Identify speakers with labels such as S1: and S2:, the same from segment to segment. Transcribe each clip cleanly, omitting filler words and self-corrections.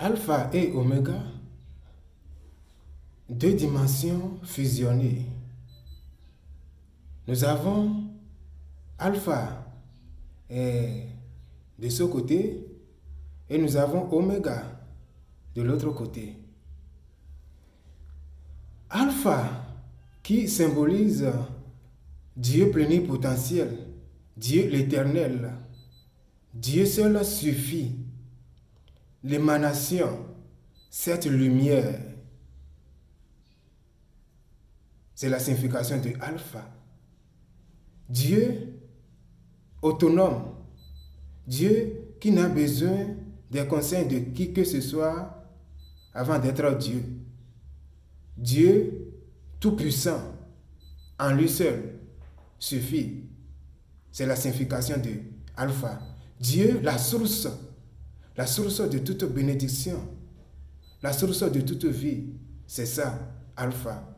S1: Alpha et oméga, deux dimensions fusionnées. Nous avons alpha de ce côté et nous avons oméga de l'autre côté. Alpha qui symbolise Dieu plénipotentiel, Dieu l'éternel, Dieu seul suffit, l'émanation, cette lumière. C'est la signification de alpha. Dieu autonome, Dieu qui n'a besoin des conseils de qui que ce soit avant d'être Dieu. Dieu tout-puissant, en lui seul, suffit. C'est la signification de alpha. Dieu, la source de toute bénédiction, la source de toute vie, c'est ça, alpha.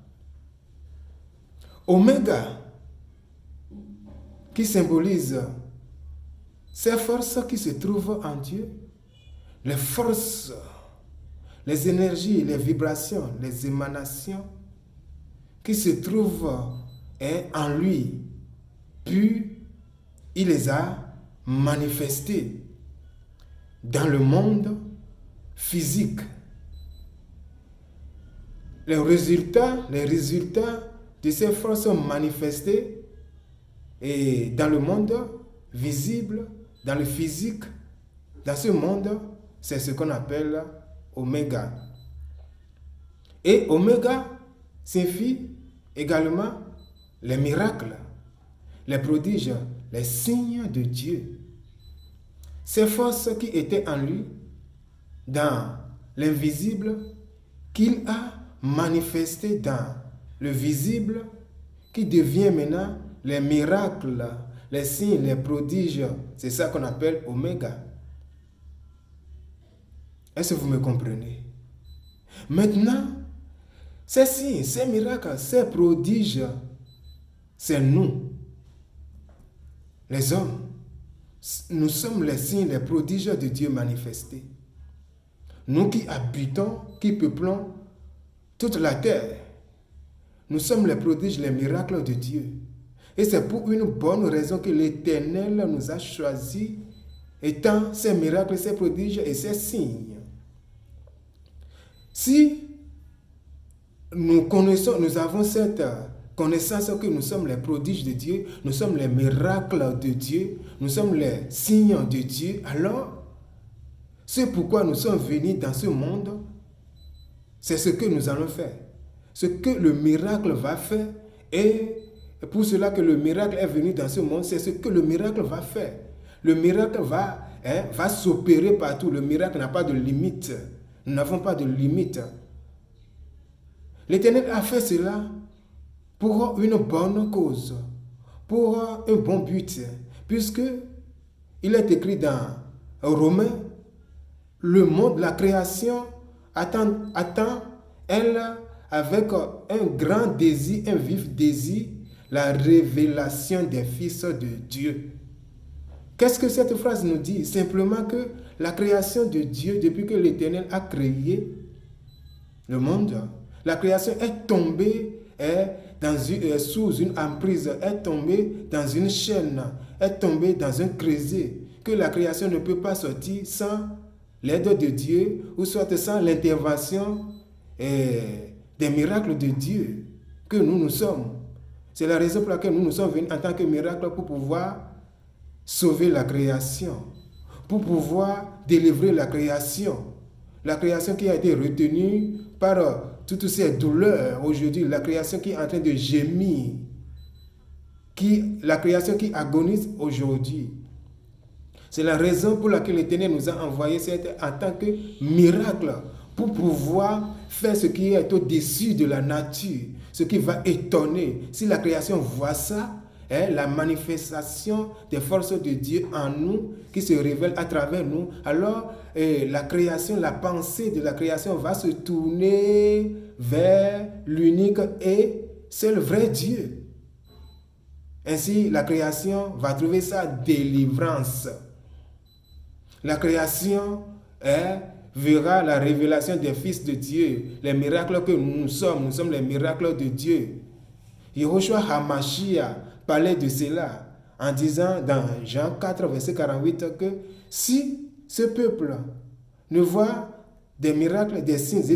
S1: Oméga, qui symbolise ces forces qui se trouvent en Dieu, les forces, les énergies, les vibrations, les émanations qui se trouvent en lui, puis il les a manifestées dans le monde physique. Les résultats de ces forces manifestées et dans le monde visible, dans le physique, dans ce monde, c'est ce qu'on appelle oméga. Et oméga signifie également les miracles, les prodiges, les signes de Dieu. Ces forces qui étaient en lui, dans l'invisible, qu'il a manifestées dans le visible, qui devient maintenant les miracles, les signes, les prodiges. C'est ça qu'on appelle oméga. Est-ce que vous me comprenez? Maintenant, ces signes, ces miracles, ces prodiges, c'est nous, les hommes. Nous sommes les signes, les prodiges de Dieu manifestés. Nous qui habitons, qui peuplons toute la terre, nous sommes les prodiges, les miracles de Dieu. Et c'est pour une bonne raison que l'Éternel nous a choisis étant ces miracles, ces prodiges et ces signes. Si nous avons cette connaissance que nous sommes les prodiges de Dieu, nous sommes les miracles de Dieu, nous sommes les signes de Dieu, alors c'est pourquoi nous sommes venus dans ce monde, c'est ce que nous allons faire. Ce que le miracle va faire, et pour cela que le miracle est venu dans ce monde, c'est ce que le miracle va faire. Le miracle va s'opérer partout. Le miracle n'a pas de limite. Nous n'avons pas de limite. L'Éternel a fait cela pour une bonne cause, pour un bon but, puisque il est écrit dans Romains, le monde, la création attend elle, avec un grand désir, un vif désir, la révélation des fils de Dieu. Qu'est-ce que cette phrase nous dit? Simplement que la création de Dieu, depuis que l'Éternel a créé le monde, la création est tombée sous une emprise, est tombée dans une chaîne, est tombée dans un creuset, que la création ne peut pas sortir sans l'aide de Dieu, ou soit sans l'intervention des miracles de Dieu que nous sommes. C'est la raison pour laquelle nous sommes venus en tant que miracle pour pouvoir sauver la création, pour pouvoir délivrer la création qui a été retenue par toutes ces douleurs aujourd'hui, la création qui est en train de gémir, la création qui agonise aujourd'hui. C'est la raison pour laquelle l'Éternel nous a envoyé en tant que miracle, pour pouvoir faire ce qui est au-dessus de la nature, ce qui va étonner. Si la création voit ça, la manifestation des forces de Dieu en nous, qui se révèle à travers nous, alors la création, la pensée de la création va se tourner vers l'unique et seul vrai Dieu. Ainsi, la création va trouver sa délivrance. La création verra la révélation des fils de Dieu, les miracles que nous sommes les miracles de Dieu. Yehoshua HaMashiach parlait de cela en disant dans Jean 4, verset 48 que si ce peuple ne voit des miracles, des signes